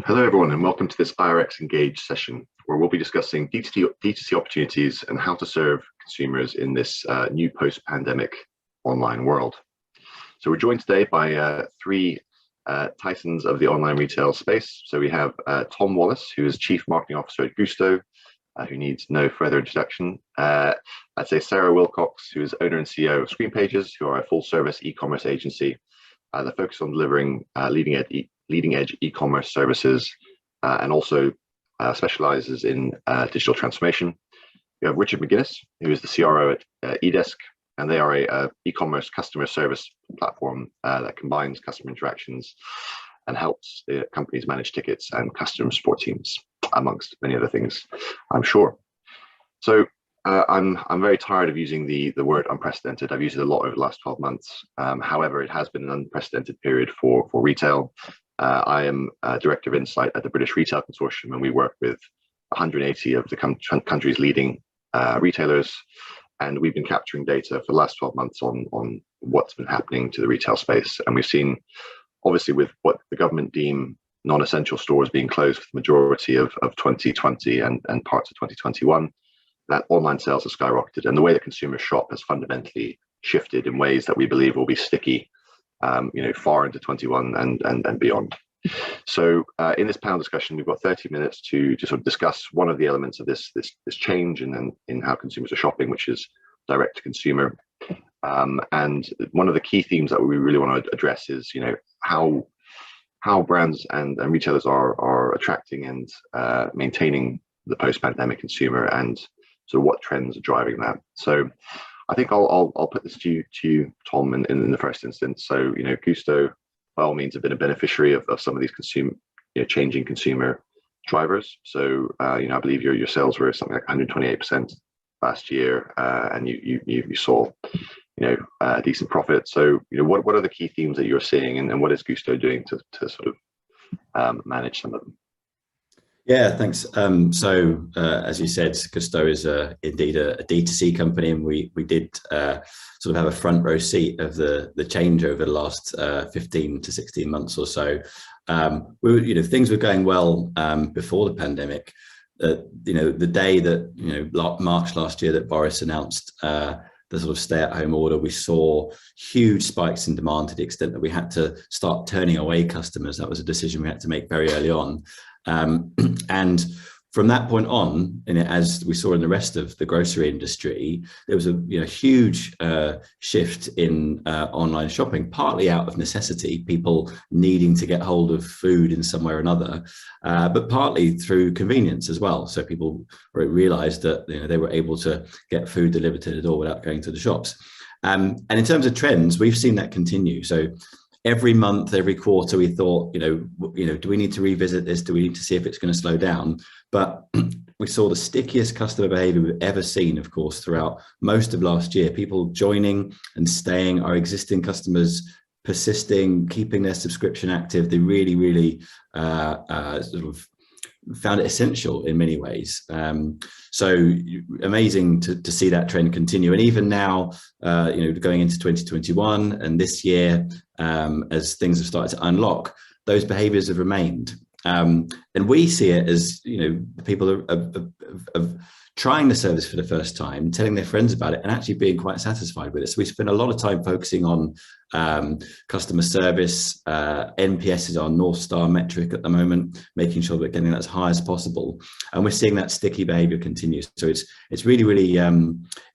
Hello everyone and welcome to this IRX Engage session where we'll be discussing D2C opportunities and how to serve consumers in this new post-pandemic online world. So we're joined today by three titans of the online retail space. So we have Tom Wallace, who is Chief Marketing Officer at Gusto, who needs no further introduction. I'd say Sarah Wilcox, who is owner and CEO of Screen Pages, who are a full-service e-commerce agency that focus on delivering leading-edge e-commerce services and also specializes in digital transformation. We have Richard McGuinness, who is the CRO at eDesk, and they are a e-commerce customer service platform that combines customer interactions and helps companies manage tickets and customer support teams, amongst many other things, I'm sure. So I'm very tired of using the word unprecedented. I've used it a lot over the last 12 months. However, it has been an unprecedented period for retail. I am Director of Insight at the British Retail Consortium, and we work with 180 of the country's leading retailers. And we've been capturing data for the last 12 months on what's been happening to the retail space. And we've seen, obviously, with what the government deem non-essential stores being closed for the majority of 2020 and parts of 2021, that online sales have skyrocketed. And the way that consumers shop has fundamentally shifted in ways that we believe will be sticky far into 21 and beyond. So in this panel discussion, we've got 30 minutes to sort of discuss one of the elements of this change in how consumers are shopping, which is direct to consumer. And one of the key themes that we really want to address is, how brands and retailers are attracting and maintaining the post-pandemic consumer, and sort of what trends are driving that. So I think I'll put this to you, Tom, in the first instance. So, Gusto, by all means, have been a beneficiary of some of these changing consumer drivers. So, I believe your sales were something like 128% last year, and you saw, decent profit. So, what are the key themes that you're seeing, and what is Gusto doing to sort of manage some of them? Yeah, thanks. As you said, Gusto is indeed a D2C company, and we did sort of have a front row seat of the change over the last 15 to 16 months or so. Things were going well before the pandemic. The day that March last year that Boris announced the sort of stay-at-home order, we saw huge spikes in demand to the extent that we had to start turning away customers. That was a decision we had to make very early on. And from that point on, as we saw in the rest of the grocery industry, there was a huge shift in online shopping, partly out of necessity, people needing to get hold of food in some way or another, but partly through convenience as well. So people realized that they were able to get food delivered to the door without going to the shops. And in terms of trends, we've seen that continue. So every month, every quarter, we thought, do we need to revisit this? Do we need to see if it's going to slow down? But we saw the stickiest customer behavior we've ever seen, of course, throughout most of last year. People joining and staying, our existing customers persisting, keeping their subscription active. They really, really sort of found it essential in many ways. So amazing to see that trend continue. And even now, going into 2021 and this year, as things have started to unlock, those behaviors have remained. And we see it as, people are trying the service for the first time, telling their friends about it, and actually being quite satisfied with it. So we spend a lot of time focusing on customer service. NPS is our North Star metric at the moment, making sure we're getting that as high as possible. And we're seeing that sticky behavior continue. So it's really, really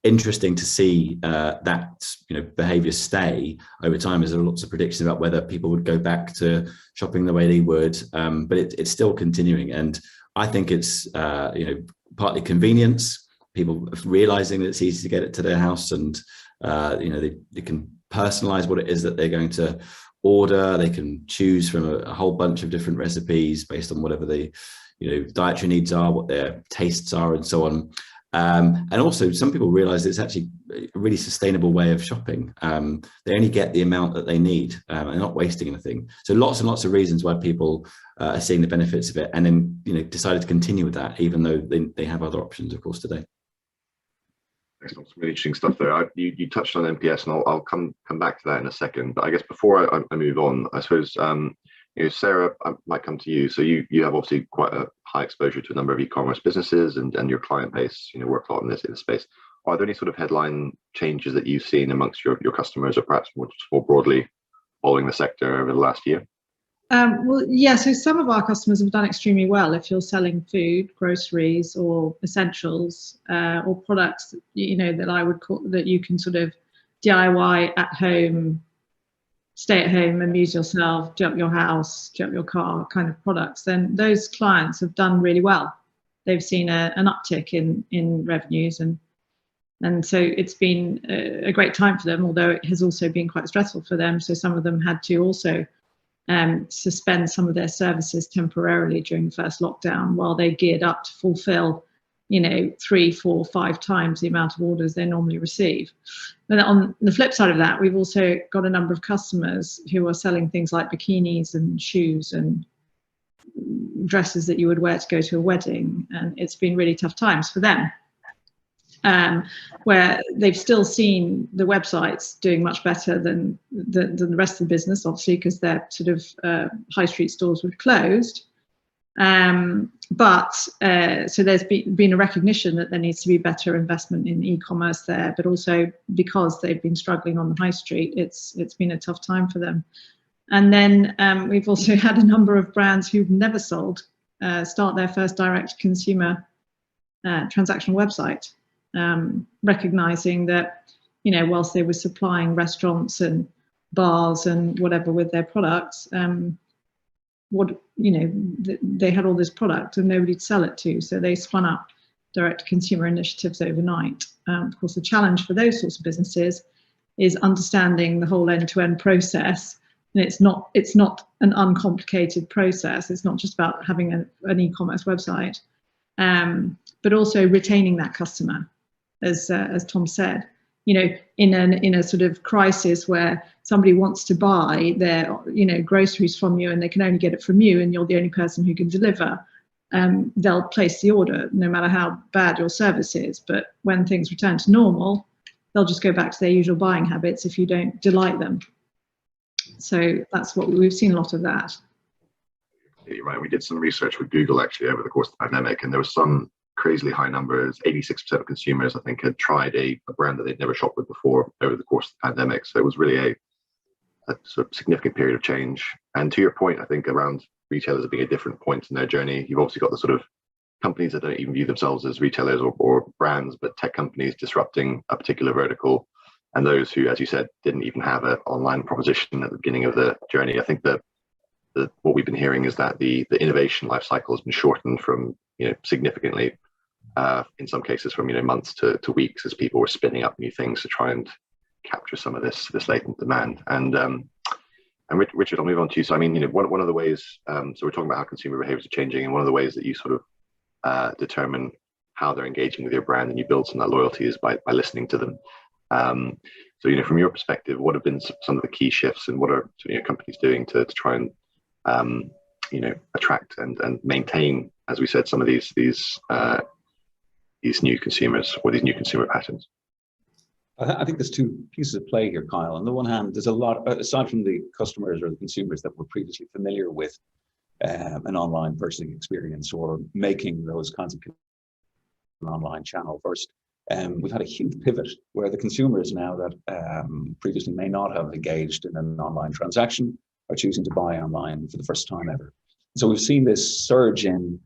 interesting to see that behavior stay over time, as there are lots of predictions about whether people would go back to shopping the way they would, but it's still continuing. And I think it's partly convenience, people realizing that it's easy to get it to their house, and they can personalize what it is that they're going to order. They can choose from a whole bunch of different recipes based on whatever the dietary needs are, what their tastes are, and so on. And also, some people realize it's actually a really sustainable way of shopping. They only get the amount that they need, and they're not wasting anything. So lots and lots of reasons why people are seeing the benefits of it, and then decided to continue with that, even though they have other options, of course, today. Excellent. Some really interesting stuff there. You touched on NPS, and I'll come back to that in a second. But I guess before I move on, I suppose Sarah, I might come to you. So you have obviously quite a high exposure to a number of e-commerce businesses, and your client base, work a lot in this space. Are there any sort of headline changes that you've seen amongst your customers, or perhaps more broadly following the sector over the last year? Well, yeah, so some of our customers have done extremely well. If you're selling food, groceries, or essentials, or products, that I would call that you can sort of DIY at home, stay at home, amuse yourself, do up your house, do up your car kind of products, then those clients have done really well. They've seen an uptick in revenues, and so it's been a great time for them, although it has also been quite stressful for them. So some of them had to also suspend some of their services temporarily during the first lockdown while they geared up to fulfill 3, 4, 5 times the amount of orders they normally receive. But on the flip side of that, we've also got a number of customers who are selling things like bikinis and shoes and dresses that you would wear to go to a wedding, and it's been really tough times for them, where they've still seen the websites doing much better than the rest of the business, obviously, because their sort of high street stores were closed. But so there's been a recognition that there needs to be better investment in e-commerce there, but also because they've been struggling on the high street, it's been a tough time for them. And then we've also had a number of brands who've never sold start their first direct consumer transactional website, recognizing that, whilst they were supplying restaurants and bars and whatever with their products, they had all this product and nobody to sell it to, so they spun up direct consumer initiatives overnight. Of course, the challenge for those sorts of businesses is understanding the whole end-to-end process, and it's not an uncomplicated process. It's not just about having an e-commerce website, but also retaining that customer, as Tom said. In a sort of crisis where somebody wants to buy their groceries from you and they can only get it from you and you're the only person who can deliver, they'll place the order no matter how bad your service is. But when things return to normal, they'll just go back to their usual buying habits if you don't delight them. So that's what we've seen, a lot of that. You're right. We did some research with Google actually over the course of the pandemic, and there was some crazily high numbers. 86% of consumers, I think, had tried a brand that they'd never shopped with before over the course of the pandemic. So it was really a sort of significant period of change. And to your point, I think around retailers being at different points in their journey, you've obviously got the sort of companies that don't even view themselves as retailers or brands, but tech companies disrupting a particular vertical, and those who, as you said, didn't even have an online proposition at the beginning of the journey. I think that what we've been hearing is that the innovation life cycle has been shortened from significantly, in some cases from months to weeks, as people were spinning up new things to try and capture some of this latent demand. And Richard, I'll move on to you. So I mean, one of the ways, so we're talking about how consumer behaviors are changing, and one of the ways that you sort of determine how they're engaging with your brand and you build some of that loyalty is by listening to them. So from your perspective, what have been some of the key shifts, and what are companies doing to try and attract and maintain, as we said, some of these new consumers, or these new consumer patterns? I think there's two pieces of play here, Kyle. On the one hand, there's a lot, aside from the customers or the consumers that were previously familiar with an online purchasing experience or making those kinds of an online channel first. We've had a huge pivot where the consumers now that previously may not have engaged in an online transaction are choosing to buy online for the first time ever. So we've seen this surge in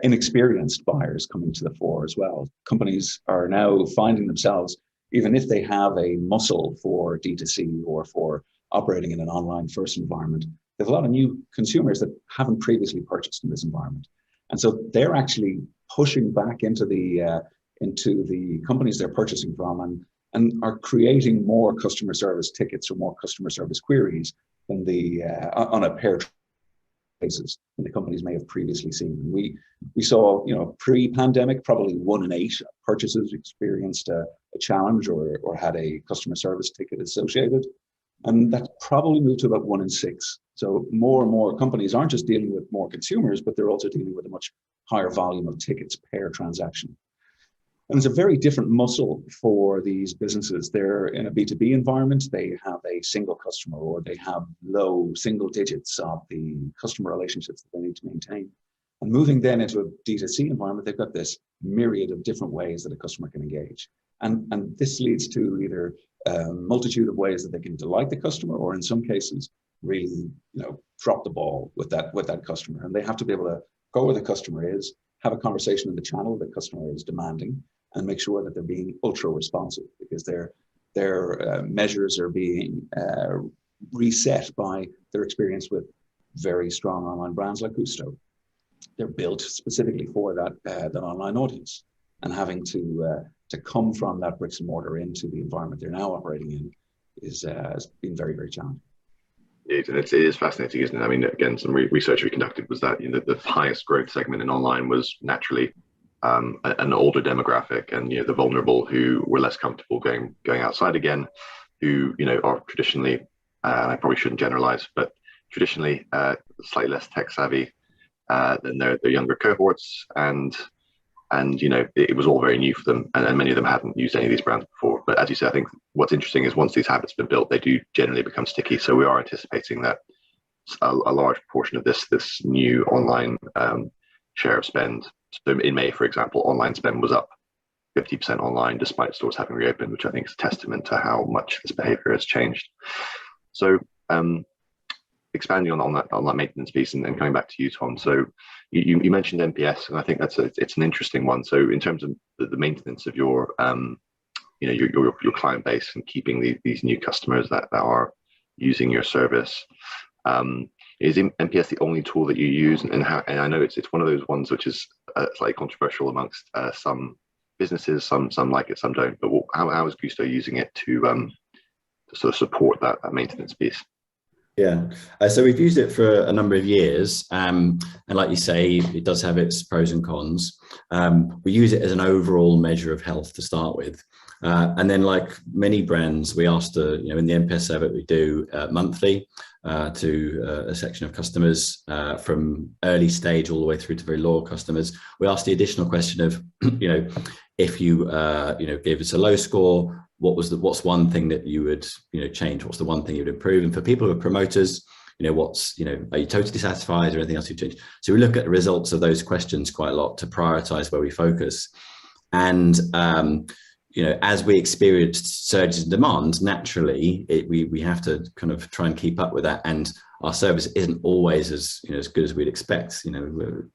inexperienced buyers coming to the fore as well. Companies are now finding themselves, even if they have a muscle for D2C or for operating in an online first environment, there's a lot of new consumers that haven't previously purchased in this environment. And so they're actually pushing back into the companies they're purchasing from and are creating more customer service tickets or more customer service queries than on a per basis than the companies may have previously seen. We saw, pre-pandemic, probably 1 in 8 purchases experienced a challenge or had a customer service ticket associated. And that's probably moved to about 1 in 6. So more and more companies aren't just dealing with more consumers, but they're also dealing with a much higher volume of tickets per transaction. And it's a very different muscle for these businesses. They're in a B2B environment. They have a single customer, or they have low single digits of the customer relationships that they need to maintain. And moving then into a D2C environment, they've got this myriad of different ways that a customer can engage. And this leads to either a multitude of ways that they can delight the customer, or in some cases, really, drop the ball with that customer. And they have to be able to go where the customer is, have a conversation in the channel the customer is demanding, and make sure that they're being ultra responsive, because their measures are being reset by their experience with very strong online brands like Gusto. They're built specifically for that online audience, and having to come from that bricks and mortar into the environment they're now operating in has been very, very challenging. And it is fascinating, isn't it? I mean, again, some research we conducted was that the highest growth segment in online was naturally an older demographic, and the vulnerable who were less comfortable going outside again, who are traditionally, I probably shouldn't generalize, but traditionally slightly less tech savvy than their younger cohorts, and it was all very new for them, and many of them hadn't used any of these brands before. But as you say, I think what's interesting is once these habits have been built, they do generally become sticky. So we are anticipating that a large portion of this new online share of spend. So in May, for example, online spend was up 50% online, despite stores having reopened, which I think is a testament to how much this behavior has changed. So expanding on that maintenance piece, and coming back to you, Tom. So you mentioned NPS, and I think it's an interesting one. So in terms of the maintenance of your your client base and keeping these new customers that are using your service, is NPS the only tool that you use? And I know it's one of those ones which is slightly controversial amongst some businesses. Some like it, some don't. But how is Gusto using it to sort of support that maintenance piece? Yeah, so we've used it for a number of years, and like you say, it does have its pros and cons. We use it as an overall measure of health to start with, and then, like many brands, we asked in the NPS survey we do monthly to a section of customers from early stage all the way through to very loyal customers. We asked the additional question of if you gave us a low score, what's one thing that you would change? What's the one thing you'd improve? And for people who are promoters, are you totally satisfied? Is there anything else you'd change? So we look at the results of those questions quite a lot to prioritize where we focus. And as we experience surges in demand, naturally we have to kind of try and keep up with that. And our service isn't always as good as we'd expect.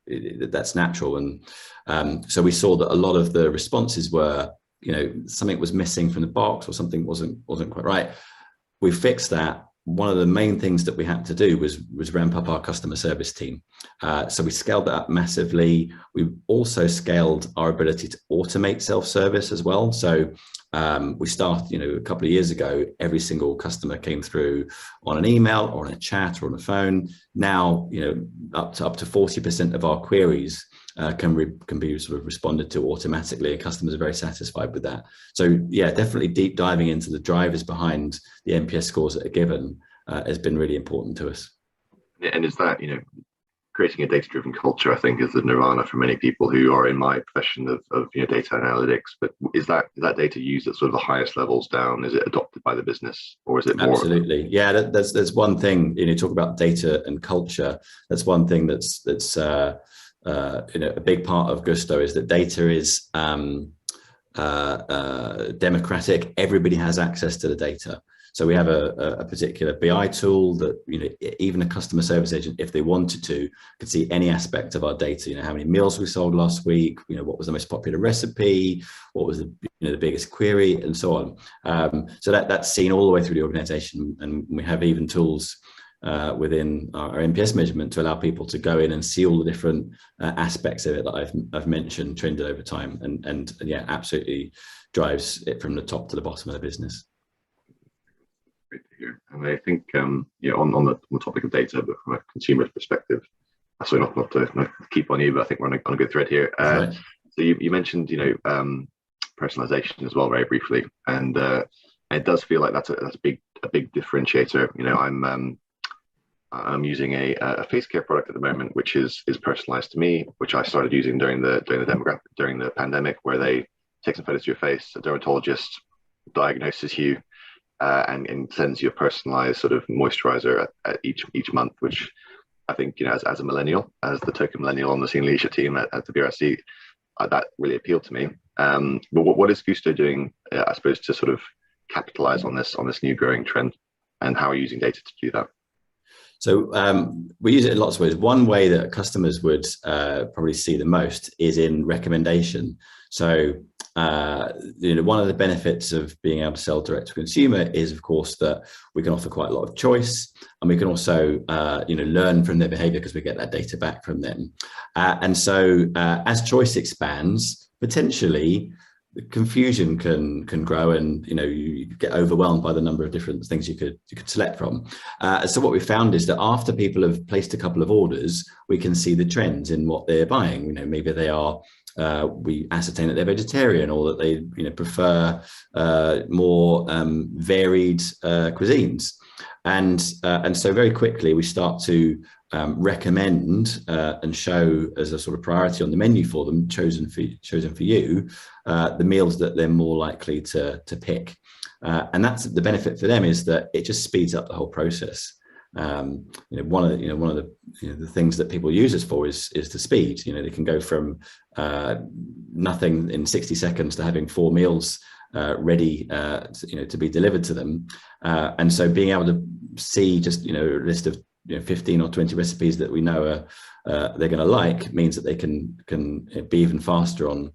That's natural. And so we saw that a lot of the responses were, something was missing from the box, or something wasn't quite right. We fixed that. One of the main things that we had to do was ramp up our customer service team. So we scaled that up massively. We also scaled our ability to automate self-service as well. So we started, a couple of years ago, every single customer came through on an email or on a chat or on a phone. Now, up to 40% of our queries can be sort of responded to automatically, and customers are very satisfied with that. So yeah, definitely deep diving into the drivers behind the NPS scores that are given has been really important to us. And is that, creating a data-driven culture, I think, is the nirvana for many people who are in my profession of data analytics. But is that data used at sort of the highest levels down? Is it adopted by the business, or is it more? Absolutely, yeah. There's one thing, talk about data and culture. That's one thing that's a big part of Gusto, is that data is democratic. Everybody has access to the data. So we have a particular BI tool that, even a customer service agent, if they wanted to, could see any aspect of our data. How many meals we sold last week, what was the most popular recipe, what was the biggest query, and so on. So that's seen all the way through the organization, and we have even tools within our NPS measurement to allow people to go in and see all the different aspects of it that I've mentioned trended over time, and yeah, absolutely drives it from the top to the bottom of the business. Great to hear. And I think on the topic of data, but from a consumer's perspective, sorry, not to keep on you, but I think we're on a good thread here. Right. So you mentioned personalization as well, very briefly, and it does feel like that's a big differentiator. I'm using a face care product at the moment, which is personalized to me, which I started using during the pandemic, where they takes some photos of your face, a dermatologist diagnoses you, and sends you a personalized sort of moisturizer at each month, which I think, as a millennial, as the token millennial on the senior leadership team at the BRC, that really appealed to me. But what is Gusto doing, I suppose, to sort of capitalize on this new growing trend, and how are you using data to do that? So we use it in lots of ways. One way that customers would probably see the most is in recommendation. So one of the benefits of being able to sell direct to consumer is, of course, that we can offer quite a lot of choice, and we can also learn from their behavior because we get that data back from them. And so as choice expands, potentially confusion can grow, and you get overwhelmed by the number of different things you could select from. So what we found is that after people have placed a couple of orders, we can see the trends in what they're buying. Maybe they are we ascertain that they're vegetarian, or that they prefer more varied cuisines, and so very quickly we start to recommend and show as a sort of priority on the menu for them, chosen for you, the meals that they're more likely to pick, and that's the benefit for them, is that it just speeds up the whole process. One of the things that people use us for is the speed. They can go from nothing in 60 seconds to having 4 meals ready to be delivered to them, and so being able to see just a list of 15 or 20 recipes that we know they're going to like means that they can be even faster on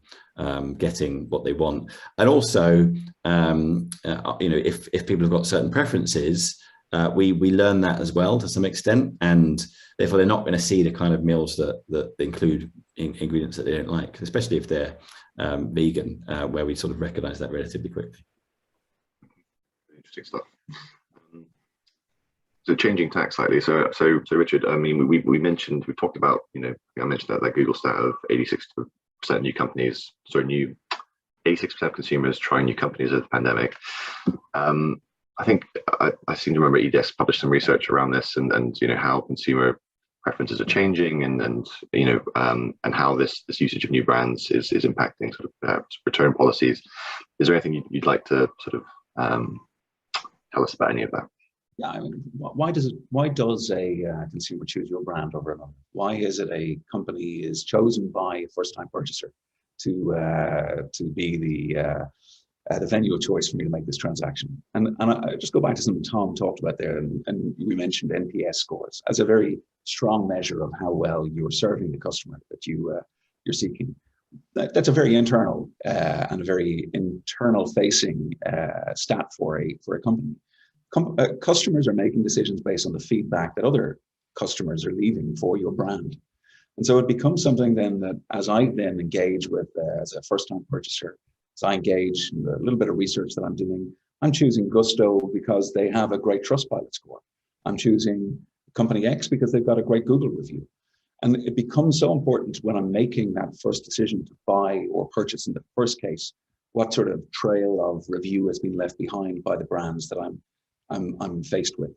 getting what they want. And also if people have got certain preferences, we learn that as well to some extent, and therefore they're not going to see the kind of meals that include ingredients that they don't like, especially if they're vegan, where we sort of recognize that relatively quickly. Interesting stuff. So changing tack slightly. So Richard, I mean, we talked about, I mentioned that Google stat of 86% new companies, 86% of consumers trying new companies over the pandemic. I think I seem to remember EDS published some research around this, and how consumer preferences are changing, and how this usage of new brands is impacting sort of return policies. Is there anything you'd like to sort of tell us about any of that? Yeah, I mean, why does a consumer choose your brand over another? Why is it a company is chosen by a first-time purchaser to be the venue of choice for me to make this transaction? And I just go back to something Tom talked about there, and we mentioned NPS scores as a very strong measure of how well you're serving the customer that you're seeking. That's a very internal and a very internal-facing stat for a company. Customers are making decisions based on the feedback that other customers are leaving for your brand. And so it becomes something then that as I then engage with, as a first-time purchaser, as I engage in the little bit of research that I'm doing, I'm choosing Gusto because they have a great Trustpilot score. I'm choosing company X because they've got a great Google review. And it becomes so important when I'm making that first decision to buy or purchase in the first case, what sort of trail of review has been left behind by the brands that I'm faced with.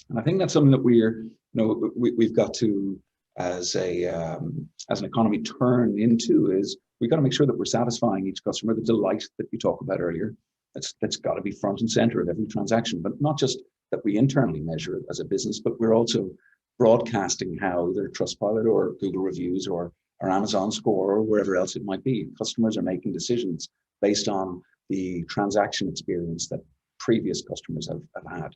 And I think that's something that we've got to, as an economy, turn into, is we've got to make sure that we're satisfying each customer. The delight that you talked about earlier, that's got to be front and center of every transaction, but not just that we internally measure it as a business, but we're also broadcasting how either Trustpilot or Google reviews or Amazon score or wherever else it might be. Customers are making decisions based on the transaction experience that previous customers have had.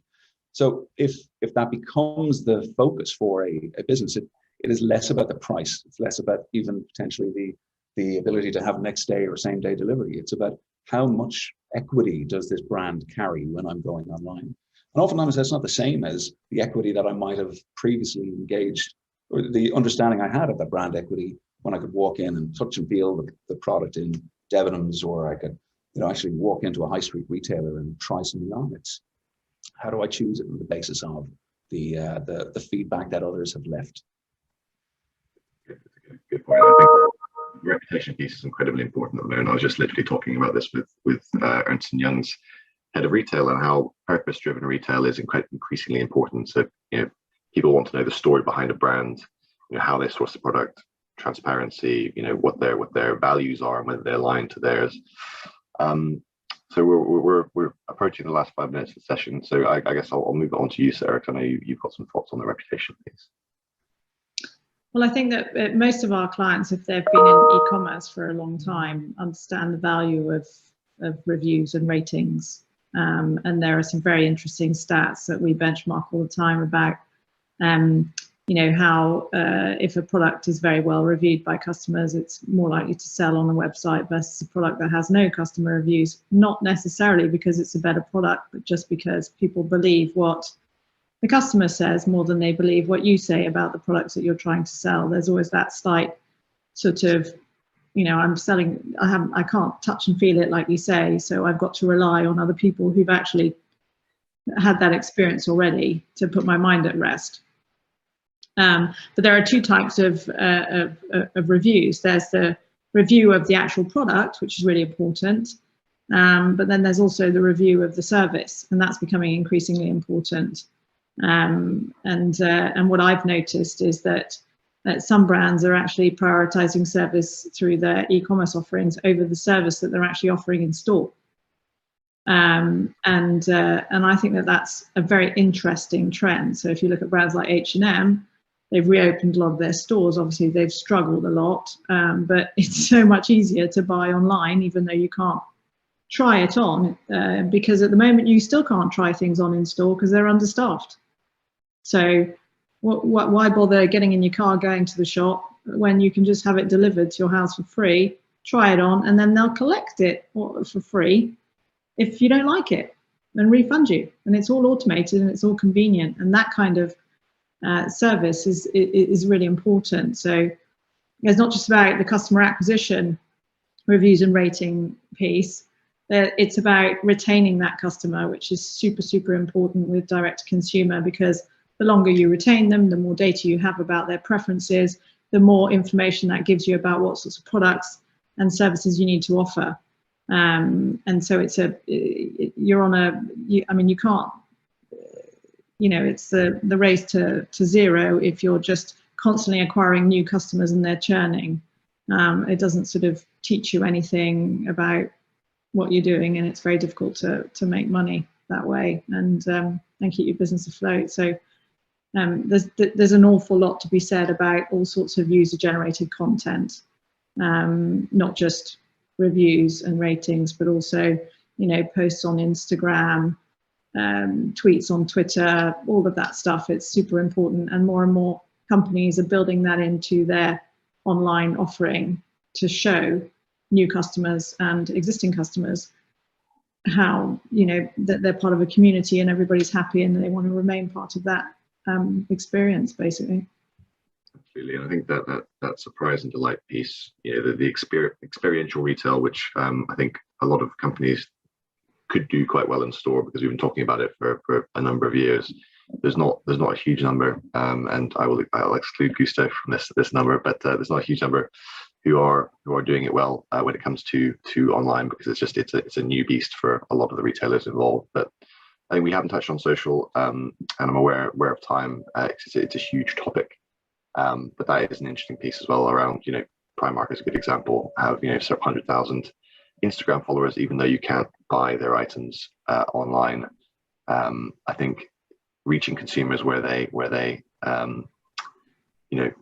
So if that becomes the focus for a business, it is less about the price. It's less about even potentially the ability to have next day or same day delivery. It's about how much equity does this brand carry when I'm going online. And oftentimes that's not the same as the equity that I might have previously engaged, or the understanding I had of that brand equity when I could walk in and touch and feel the product in Debenhams, or I could actually walk into a high street retailer and try something on. It's how do I choose it on the basis of the feedback that others have left. Good point. I think the reputation piece is incredibly important at the moment. I was just literally talking about this with Ernst & Young's head of retail, and how purpose-driven retail is increasingly important. So people want to know the story behind a brand, how they source the product, transparency, what their values are and whether they're aligned to theirs. So we're approaching the last 5 minutes of the session. So I guess I'll move it on to you, Sarah. I know you've got some thoughts on the reputation piece. Well, I think that most of our clients, if they've been in e-commerce for a long time, understand the value of reviews and ratings. And there are some very interesting stats that we benchmark all the time about, how if a product is very well reviewed by customers, it's more likely to sell on a website versus a product that has no customer reviews, not necessarily because it's a better product, but just because people believe what the customer says more than they believe what you say about the products that you're trying to sell. There's always that slight sort of, I'm selling, I can't touch and feel it like you say, so I've got to rely on other people who've actually had that experience already to put my mind at rest. But there are two types of reviews. There's the review of the actual product, which is really important, but then there's also the review of the service, and that's becoming increasingly important. And what I've noticed is that some brands are actually prioritizing service through their e-commerce offerings over the service that they're actually offering in store. And I think that that's a very interesting trend. So if you look at brands like H&M, they've reopened a lot of their stores. Obviously, they've struggled a lot, but it's so much easier to buy online, even though you can't try it on, because at the moment you still can't try things on in store because they're understaffed. So why bother getting in your car, going to the shop when you can just have it delivered to your house for free, try it on, and then they'll collect it for free if you don't like it and refund you. And it's all automated and it's all convenient. And that kind of service is really important. So it's not just about the customer acquisition, reviews and rating piece. It's about retaining that customer, which is super, super important with direct to consumer, because the longer you retain them, the more data you have about their preferences, the more information that gives you about what sorts of products and services you need to offer. And so you can't, it's the race to zero if you're just constantly acquiring new customers and they're churning. It doesn't sort of teach you anything about what you're doing, and it's very difficult to make money that way and keep your business afloat. So there's an awful lot to be said about all sorts of user-generated content, not just reviews and ratings, but also posts on Instagram, tweets on Twitter, all of that stuff. It's super important, and more companies are building that into their online offering to show new customers and existing customers how that they're part of a community and everybody's happy and they want to remain part of that experience, basically. Absolutely, and I think that surprise and delight piece, the experiential retail, which I think a lot of companies could do quite well in store, because we've been talking about it for a number of years. There's not a huge number, and I'll exclude Gusto from this number, but there's not a huge number who are doing it well when it comes to online, because it's a new beast for a lot of the retailers involved. But I think we haven't touched on social, and I'm aware of time. It's a huge topic, but that is an interesting piece as well around, Primark is a good example, have sort of 100,000 Instagram followers, even though you can't buy their items online. I think reaching consumers where they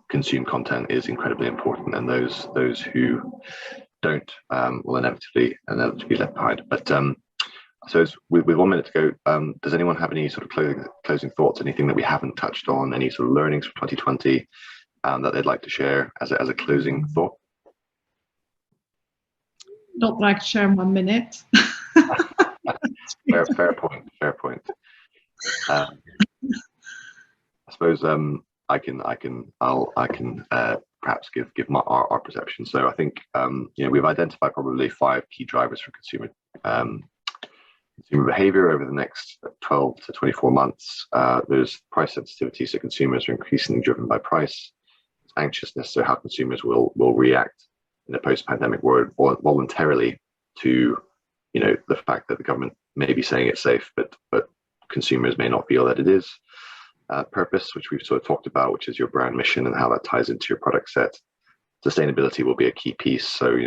consume content is incredibly important, and those who don't will inevitably be left behind. But so with 1 minute to go, does anyone have any sort of closing thoughts, anything that we haven't touched on, any sort of learnings from 2020 that they'd like to share as a closing thought? Not that I could share in 1 minute. Fair point. I suppose I can perhaps give our perception. So I think we've identified probably 5 key drivers for consumer behavior over the next 12 to 24 months. There's price sensitivity, so consumers are increasingly driven by price. Anxiousness, so how consumers will react in a post-pandemic world voluntarily to the fact that the government may be saying it's safe, but consumers may not feel that it is. Purpose, which we've sort of talked about, which is your brand mission and how that ties into your product set. sustainability will be a key piece. So,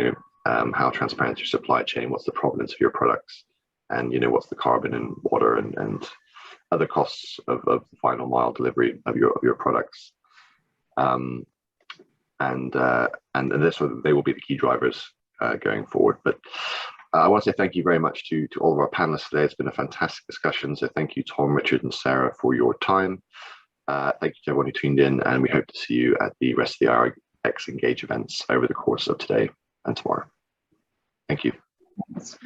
how transparent is your supply chain? What's the provenance of your products? And, what's the carbon and water and other costs of the final mile delivery of your products? And they will be the key drivers going forward. But I want to say thank you very much to all of our panelists today. It's been a fantastic discussion. So thank you, Tom, Richard, and Sarah, for your time. Thank you to everyone who tuned in, and we hope to see you at the rest of the RX Engage events over the course of today and tomorrow. Thank you. Thanks.